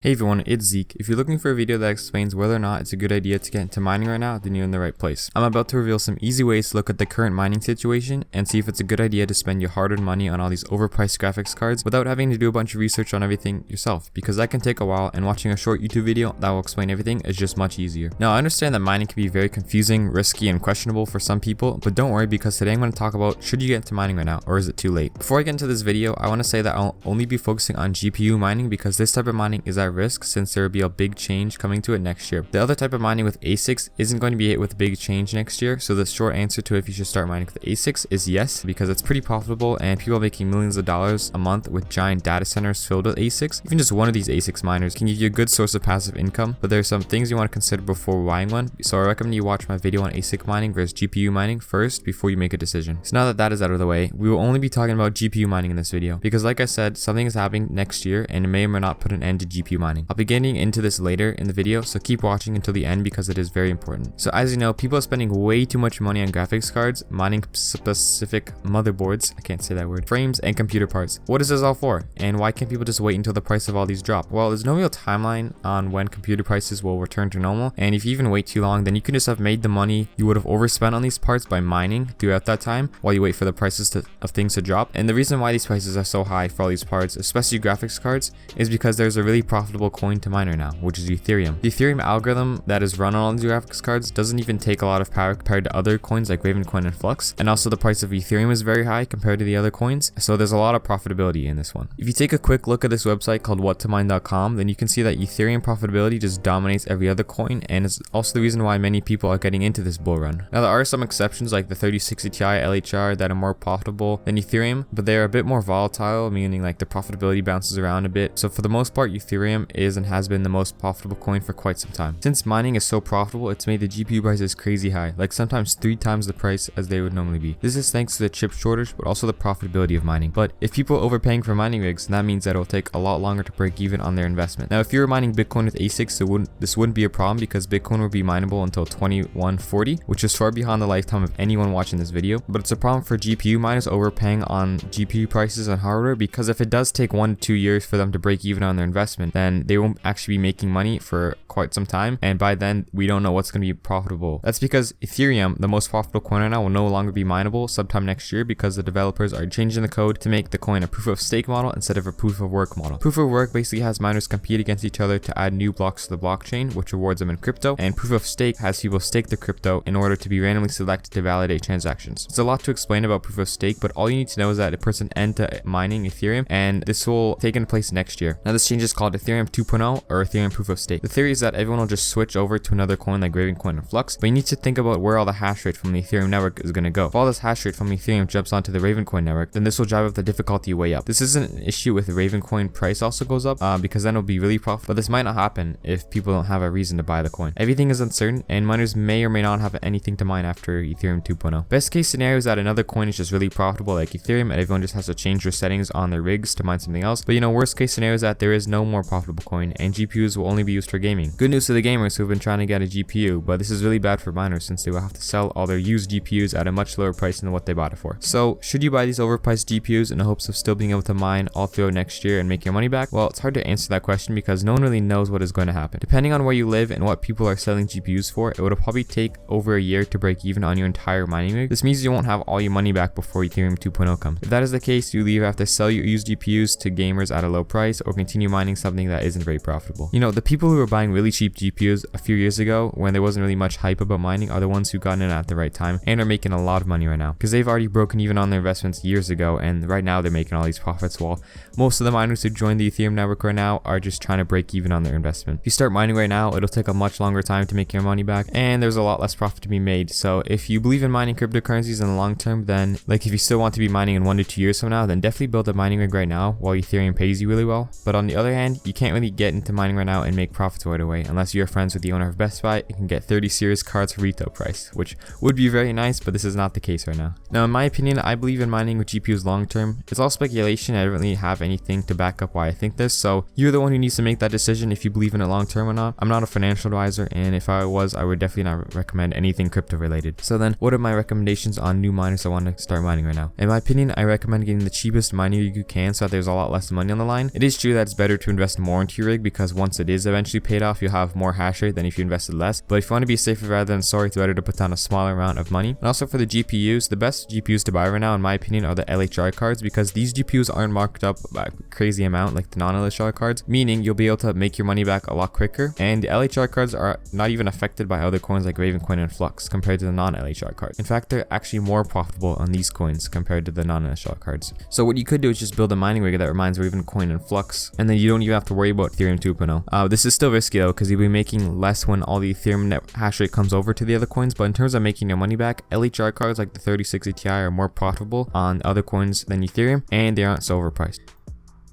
Hey everyone, it's Zeke. If you're looking for a video that explains whether or not it's a good idea to get into mining right now, then you're in the right place. I'm about to reveal some easy ways to look at the current mining situation and see if it's a good idea to spend your hard-earned money on all these overpriced graphics cards without having to do a bunch of research on everything yourself, because that can take a while and watching a short YouTube video that will explain everything is just much easier. Now I understand that mining can be very confusing, risky, and questionable for some people, but don't worry because today I'm going to talk about should you get into mining right now or is it too late. Before I get into this video, I want to say that I'll only be focusing on GPU mining because this type of mining is at risk since there will be a big change coming to it next year. The other type of mining with ASICs isn't going to be hit with a big change next year, so the short answer to if you should start mining with ASICs is yes, because it's pretty profitable and people are making millions of dollars a month with giant data centers filled with ASICs. Even just one of these ASICs miners can give you a good source of passive income, but there are some things you want to consider before buying one, so I recommend you watch my video on ASIC mining versus GPU mining first before you make a decision. So now that that is out of the way, we will only be talking about GPU mining in this video, because like I said, something is happening next year and it may or may not put an end to GPU mining. I'll be getting into this later in the video, so keep watching until the end because it is very important. So as you know, people are spending way too much money on graphics cards, mining specific motherboards, I can't say that word, frames, and computer parts. What is this all for? And why can't people just wait until the price of all these drop? Well, there's no real timeline on when computer prices will return to normal, and if you even wait too long, then you can just have made the money you would have overspent on these parts by mining throughout that time while you wait for the prices of things to drop. And the reason why these prices are so high for all these parts, especially graphics cards, is because there's a really profitable coin to mine right now, which is Ethereum. The Ethereum algorithm that is run on all these graphics cards doesn't even take a lot of power compared to other coins like Ravencoin and Flux, and also the price of Ethereum is very high compared to the other coins, so there's a lot of profitability in this one. If you take a quick look at this website called whattomine.com, then you can see that Ethereum profitability just dominates every other coin, and is also the reason why many people are getting into this bull run. Now there are some exceptions like the 3060 Ti LHR that are more profitable than Ethereum, but they are a bit more volatile, meaning like the profitability bounces around a bit. So for the most part, Ethereum is and has been the most profitable coin for quite some time. Since mining is so profitable, it's made the GPU prices crazy high, like sometimes 3 times the price as they would normally be. This is thanks to the chip shortage, but also the profitability of mining. But if people are overpaying for mining rigs, that means that it'll take a lot longer to break even on their investment. Now, if you were mining Bitcoin with ASICs, this wouldn't be a problem because Bitcoin would be mineable until 2140, which is far beyond the lifetime of anyone watching this video. But it's a problem for GPU miners overpaying on GPU prices and hardware, because if it does take 1 to 2 years for them to break even on their investment, then they won't actually be making money for quite some time, and by then we don't know what's going to be profitable. That's because Ethereum, the most profitable coin right now, will no longer be mineable sometime next year because the developers are changing the code to make the coin a proof of stake model instead of a proof of work model. Proof of work basically has miners compete against each other to add new blocks to the blockchain, which rewards them in crypto, and proof of stake has people stake the crypto in order to be randomly selected to validate transactions. It's a lot to explain about proof of stake, but all you need to know is that it puts an end to mining Ethereum, and this will take into place next year. Now this change is called Ethereum 2.0 or Ethereum proof of stake. The theory is that everyone will just switch over to another coin like Ravencoin and Flux, but you need to think about where all the hash rate from the Ethereum network is going to go. If all this hash rate from Ethereum jumps onto the Ravencoin network, then this will drive up the difficulty way up. This isn't an issue with the Ravencoin price also goes up because then it'll be really profitable, but this might not happen if people don't have a reason to buy the coin. Everything is uncertain and miners may or may not have anything to mine after Ethereum 2.0. Best case scenario is that another coin is just really profitable like Ethereum and everyone just has to change their settings on their rigs to mine something else, but you know, worst case scenario is that there is no more profitable coin and GPUs will only be used for gaming. Good news to the gamers who have been trying to get a GPU, but this is really bad for miners since they will have to sell all their used GPUs at a much lower price than what they bought it for. So should you buy these overpriced GPUs in the hopes of still being able to mine all throughout next year and make your money back? Well, it's hard to answer that question because no one really knows what is going to happen. Depending on where you live and what people are selling GPUs for, it would probably take over a year to break even on your entire mining rig. This means you won't have all your money back before Ethereum 2.0 comes. If that is the case, you either have to sell your used GPUs to gamers at a low price or continue mining something that isn't very profitable. You know, the people who were buying really cheap GPUs a few years ago when there wasn't really much hype about mining are the ones who got in at the right time and are making a lot of money right now because they've already broken even on their investments years ago, and right now they're making all these profits while most of the miners who joined the Ethereum network right now are just trying to break even on their investment. If you start mining right now, it'll take a much longer time to make your money back and there's a lot less profit to be made. So if you believe in mining cryptocurrencies in the long term, then like if you still want to be mining in 1 to 2 years from now, then definitely build a mining rig right now while Ethereum pays you really well. But on the other hand, you can't really get into mining right now and make profits right away unless you're friends with the owner of Best Buy and can get 30 series cards for retail price, which would be very nice, but this is not the case right now. Now in my opinion, I believe in mining with GPUs long term. It's all speculation. I don't really have anything to back up why I think this, so you're the one who needs to make that decision if you believe in it long term or not. I'm not a financial advisor, and if I was, I would definitely not recommend anything crypto related. So then what are my recommendations on new miners that want to start mining right now? In my opinion, I recommend getting the cheapest mining rig you can so that there's a lot less money on the line. It is true that it's better to invest more more into your rig, because once it is eventually paid off, you'll have more hash rate than if you invested less. But if you want to be safer rather than sorry, it's better to put down a smaller amount of money. And also for the GPUs, the best GPUs to buy right now, in my opinion, are the LHR cards, because these GPUs aren't marked up by a crazy amount like the non-LHR cards, meaning you'll be able to make your money back a lot quicker. And the LHR cards are not even affected by other coins like Ravencoin and Flux compared to the non-LHR cards. In fact, they're actually more profitable on these coins compared to the non-LHR cards. So what you could do is just build a mining rig that reminds Ravencoin and Flux, and then you don't even have to worry about Ethereum 2.0. This is still risky though, because you'll be making less when all the Ethereum net hash rate comes over to the other coins, but in terms of making your money back, LHR cards like the 3060 Ti are more profitable on other coins than Ethereum, and they aren't so overpriced.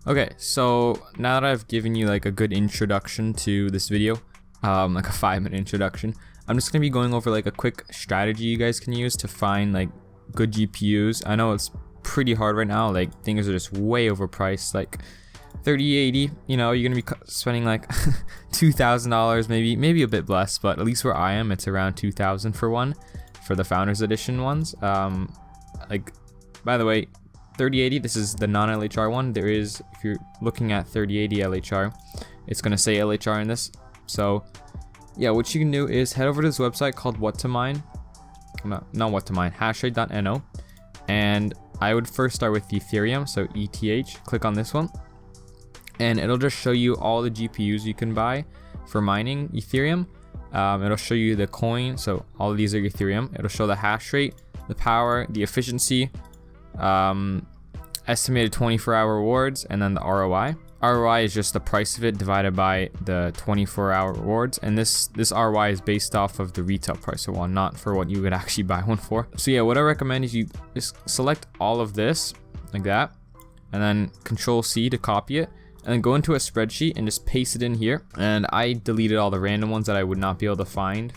Okay, so now that I've given you like a good introduction to this video, like a 5-minute introduction, I'm just gonna be going over like a quick strategy you guys can use to find like good GPUs. I know it's pretty hard right now, like things are just way overpriced, like 3080, you know, you're gonna be spending like $2,000, maybe a bit less, but at least where I am, it's around 2,000 for one, for the Founders Edition ones. Like, by the way, 3080, this is the non-LHR one. There is, if you're looking at 3080 LHR, it's gonna say LHR in this. So yeah, what you can do is head over to this website called not what to mine, hashrate.no, and I would first start with Ethereum, so ETH, click on this one, and it'll just show you all the GPUs you can buy for mining Ethereum. It'll show you the coin, so all of these are Ethereum. It'll show the hash rate, the power, the efficiency, estimated 24-hour rewards, and then the ROI. ROI is just the price of it divided by the 24-hour rewards, and this ROI is based off of the retail price of one, not for what you would actually buy one for. So yeah, what I recommend is you just select all of this like that, and then Control-C to copy it, and then go into a spreadsheet and just paste it in here. And I deleted all the random ones that I would not be able to find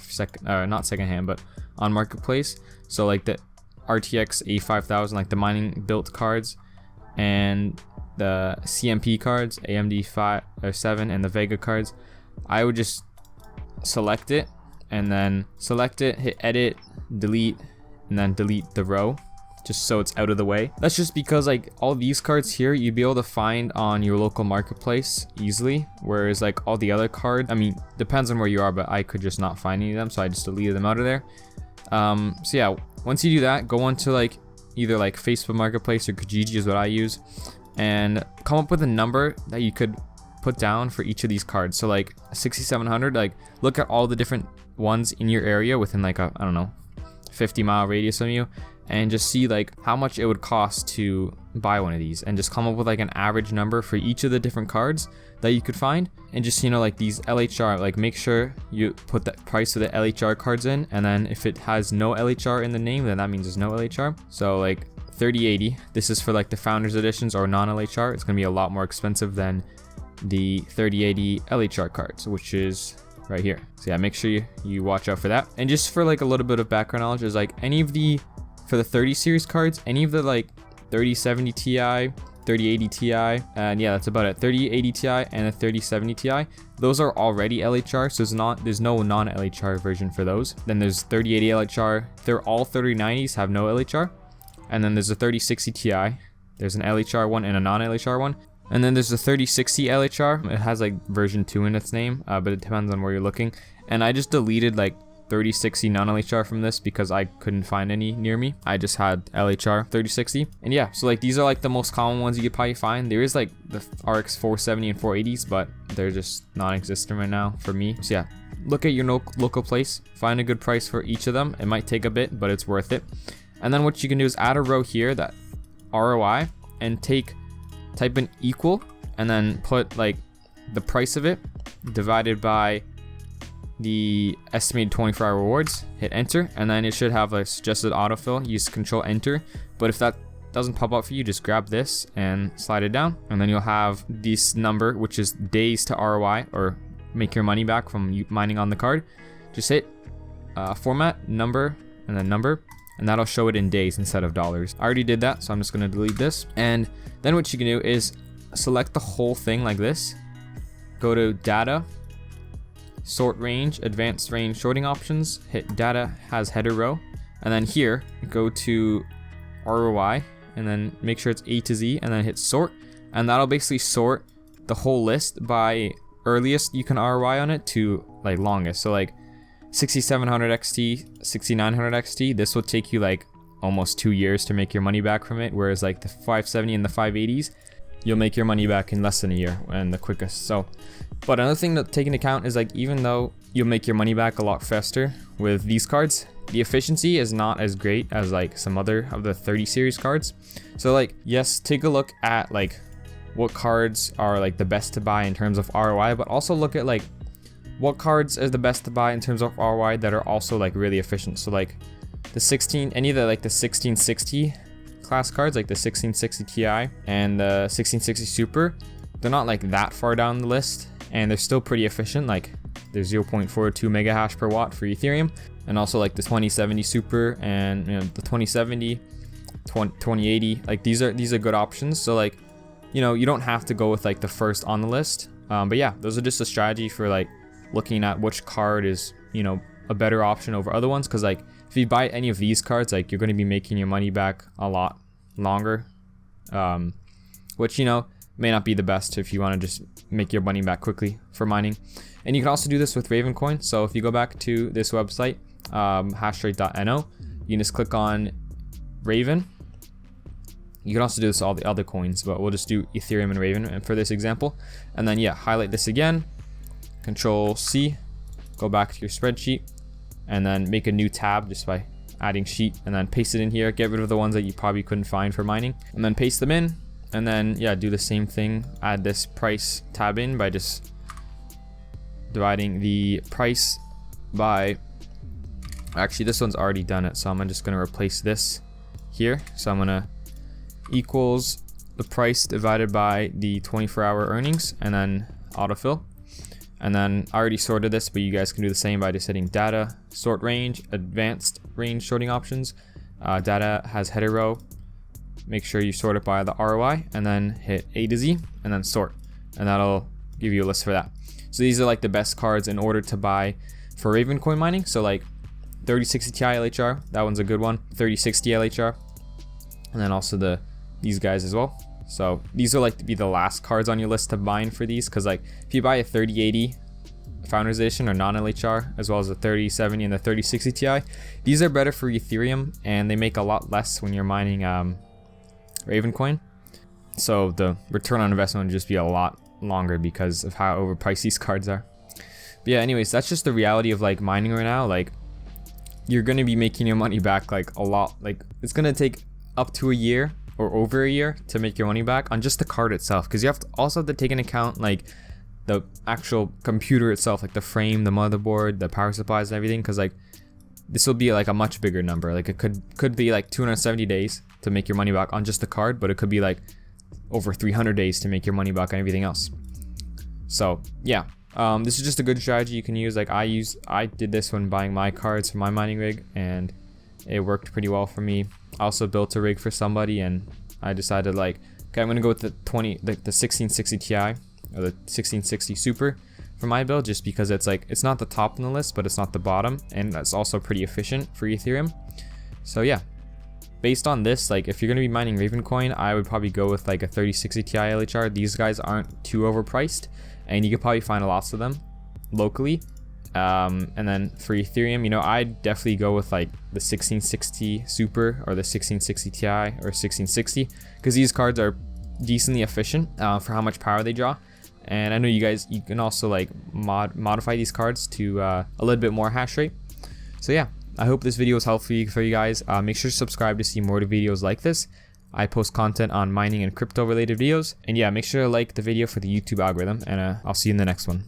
not secondhand, but on Marketplace. So like the RTX A5000, like the mining built cards, and the CMP cards, AMD 5 or 7, and the Vega cards, I would just select it, and then select it, hit edit, delete, and then delete the row, just so it's out of the way. That's just because like all these cards here, you'd be able to find on your local marketplace easily, whereas like all the other cards, I mean, depends on where you are, but I could just not find any of them, so I just deleted them out of there. So yeah, once you do that, go on to like either like Facebook Marketplace or Kijiji is what I use, and come up with a number that you could put down for each of these cards. So like 6,700, like look at all the different ones in your area within like a, I don't know, 50-mile radius of you, and just see like how much it would cost to buy one of these, and just come up with like an average number for each of the different cards that you could find. And just, you know, like these LHR, like make sure you put the price of the LHR cards in, and then if it has no LHR in the name, then that means there's no LHR. So like 3080, this is for like the Founders Editions or non-LHR. It's gonna be a lot more expensive than the 3080 LHR cards, which is right here. So yeah, make sure you watch out for that. And just for like a little bit of background knowledge, is like any of the, for the 30 series cards, any of the like 3070 Ti, 3080 Ti, and yeah, that's about it. 3080 Ti and the 3070 Ti, those are already LHR, so there's no non-LHR version for those. Then there's 3080 LHR. They're all 3090s have no LHR. And then there's a 3060 Ti. There's an LHR one and a non-LHR one. And then there's the 3060 LHR. It has like version 2 in its name, but it depends on where you're looking. And I just deleted like 3060 non-LHR from this because I couldn't find any near me. I just had LHR 3060. And yeah, so like these are like the most common ones you could probably find. There is like the RX 470 and 480s, but they're just non-existent right now for me. So yeah, look at your local place, find a good price for each of them. It might take a bit, but it's worth it. And then what you can do is add a row here, that ROI, and type in equal, and then put like the price of it divided by the estimated 24-hour rewards, hit enter, and then it should have a suggested autofill. Use Control Enter, but if that doesn't pop up for you, just grab this and slide it down, and then you'll have this number, which is days to ROI, or make your money back from you mining on the card. Just hit format, number, and then number, and that'll show it in days instead of dollars. I already did that, so I'm just gonna delete this. And then what you can do is select the whole thing like this, go to data, sort range, advanced range sorting options, hit data has header row, and then here go to ROI, and then make sure it's A to Z, and then hit sort, and that'll basically sort the whole list by earliest you can ROI on it to like longest. So like 6700 XT, 6900 XT, this will take you like almost 2 years to make your money back from it, whereas like the 570 and the 580s, you'll make your money back in less than a year and the quickest. So, but another thing to take into account is like, even though you'll make your money back a lot faster with these cards, the efficiency is not as great as like some other of the 30 series cards. So like, yes, take a look at like what cards are like the best to buy in terms of ROI, but also look at like what cards is the best to buy in terms of ROI that are also like really efficient. So like the any of the like the 1660 class cards, like the 1660 Ti and the 1660 Super, they're not like that far down the list, and they're still pretty efficient. Like there's 0.42 mega hash per watt for Ethereum, and also like the 2070 Super and the 2070, 2080, like these are good options. So like, you don't have to go with like the first on the list, but yeah, those are just a strategy for like looking at which card is a better option over other ones, because like if you buy any of these cards, like you're going to be making your money back a lot longer, which may not be the best if you want to just make your money back quickly for mining. And you can also do this with Ravencoin. So if you go back to this website, hashrate.no, you can just click on Raven. You can also do this with all the other coins, but we'll just do Ethereum and Raven for this example. And then highlight this again, Control C, go back to your spreadsheet, and then make a new tab just by adding sheet, and then paste it in here. Get rid of the ones that you probably couldn't find for mining, and then paste them in. And then do the same thing, add this price tab in by just dividing the price by, actually this one's already done it, so I'm just going to replace this here. So I'm going to equals the price divided by the 24-hour earnings, and then autofill. And then I already sorted this, but you guys can do the same by just hitting data, sort range, advanced range sorting options. Data has header row. Make sure you sort it by the ROI, and then hit A to Z and then sort, and that'll give you a list for that. So these are like the best cards in order to buy for Ravencoin mining. So like 3060 Ti LHR, that one's a good one. 3060 LHR, and then also these guys as well. So these are like to be the last cards on your list to mine for these, because like if you buy a 3080 Founders Edition or non-LHR, as well as the 3070 and the 3060 Ti, these are better for Ethereum, and they make a lot less when you're mining Ravencoin. So the return on investment would just be a lot longer because of how overpriced these cards are. But yeah, anyways, that's just the reality of like mining right now. Like you're gonna be making your money back like a lot. Like it's gonna take up to a year or over a year to make your money back on just the card itself, because you also have to take into account like the actual computer itself, like the frame, the motherboard, the power supplies and everything, because like this will be like a much bigger number. Like it could be like 270 days to make your money back on just the card, but it could be like over 300 days to make your money back on everything else. So yeah, this is just a good strategy you can use. Like I did this when buying my cards for my mining rig, and it worked pretty well for me. I also built a rig for somebody, and I decided like, okay, I'm gonna go with the 1660 Ti or the 1660 Super for my build, just because it's not the top on the list, but it's not the bottom, and that's also pretty efficient for Ethereum. So yeah, based on this, like if you're gonna be mining Ravencoin, I would probably go with like a 3060 Ti LHR. These guys aren't too overpriced, and you could probably find lots of them locally. And then for Ethereum, I'd definitely go with like the 1660 Super or the 1660 Ti or 1660, because these cards are decently efficient for how much power they draw. And I know you can also like modify these cards to a little bit more hash rate. So yeah, I hope this video was helpful for you guys. Make sure to subscribe to see more videos like this. I post content on mining and crypto related videos. And yeah, make sure to like the video for the YouTube algorithm, and I'll see you in the next one.